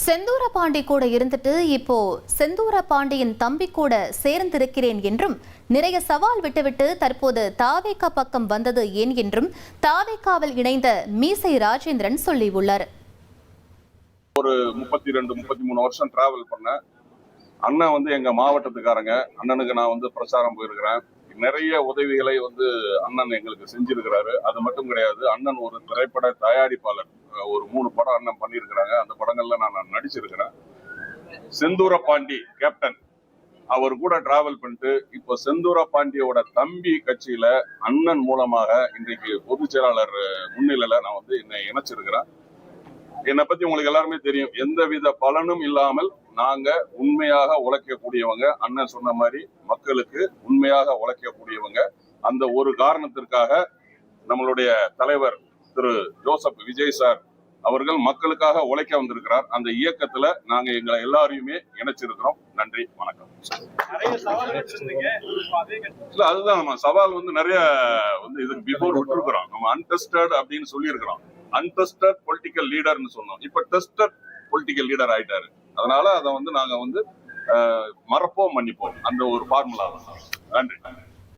செந்தூர பாண்டி கூட இருந்துட்டு இப்போ செந்தூர பாண்டியின் தம்பி கூட சேர்ந்திருக்கிறேன் என்றும் நிறைய சவால் விட்டுவிட்டு தற்போது தாவேகா பக்கம் வந்தது ஏன் என்றும் தாவேகாவில் இணைந்த மீசை ராஜேந்திரன் சொல்லியுள்ளார். ஒரு 32-33 வருஷம் டிராவல் பண்ண அண்ணன் எங்க மாவட்டத்துக்காரங்க. அண்ணனுக்கு நான் பிரச்சாரம் போயிருக்கிறேன். நிறைய உதவிகளை அண்ணன் எங்களுக்கு செஞ்சிருக்கிறாரு. அது மட்டும் கிடையாது, அண்ணன் ஒரு திரைப்பட தயாரிப்பாளர். ஒரு 3 படம் அண்ணன் பண்ணியிருக்கிறாங்க. அந்த படங்கள்ல நான் நடிச்சிருக்கிறேன். செந்தூர பாண்டி கேப்டன் அவர் கூட டிராவல் பண்ணிட்டு இப்போ செந்தூர பாண்டியோட தம்பி கட்சியில அண்ணன் மூலமாக இன்றைக்கு பொதுச் செயலாளர் முன்னிலையில நான் என்னை இணைச்சிருக்கிறேன். என்னை பத்தி உங்களுக்கு எல்லாருமே தெரியும். எந்தவித பலனும் இல்லாமல் நாங்க உண்மையாக உழைக்கக்கூடியவங்க. அண்ணன் சொன்ன மாதிரி மக்களுக்கு உண்மையாக உழைக்கக்கூடியவங்க. அந்த ஒரு காரணத்திற்காக நம்மளுடைய தலைவர் திரு ஜோசப் விஜய் சார் அவர்கள் மக்களுக்காக உழைக்க வந்திருக்கிறார். அந்த இயக்கத்துல நாங்க எங்களை எல்லாரையுமே இணைச்சிருக்கிறோம். நன்றி, வணக்கம். இல்ல, அதுதான் நம்ம சவால் நிறைய இதுக்கு பிஃபோர் விட்டுருக்கிறோம். நம்ம அன்டெஸ்டட் அப்படின்னு சொல்லி இருக்கிறோம். அன்டெஸ்டட் பொலிட்டிக்கல் லீடர்னு சொன்னோம். இப்ப டெஸ்டட் பொலிட்டிக்கல் லீடர் ஆயிட்டாரு. அதனால அதை நாங்க மறப்போம் மன்னிப்போம், அந்த ஒரு ஃபார்முலா தான். நன்றி.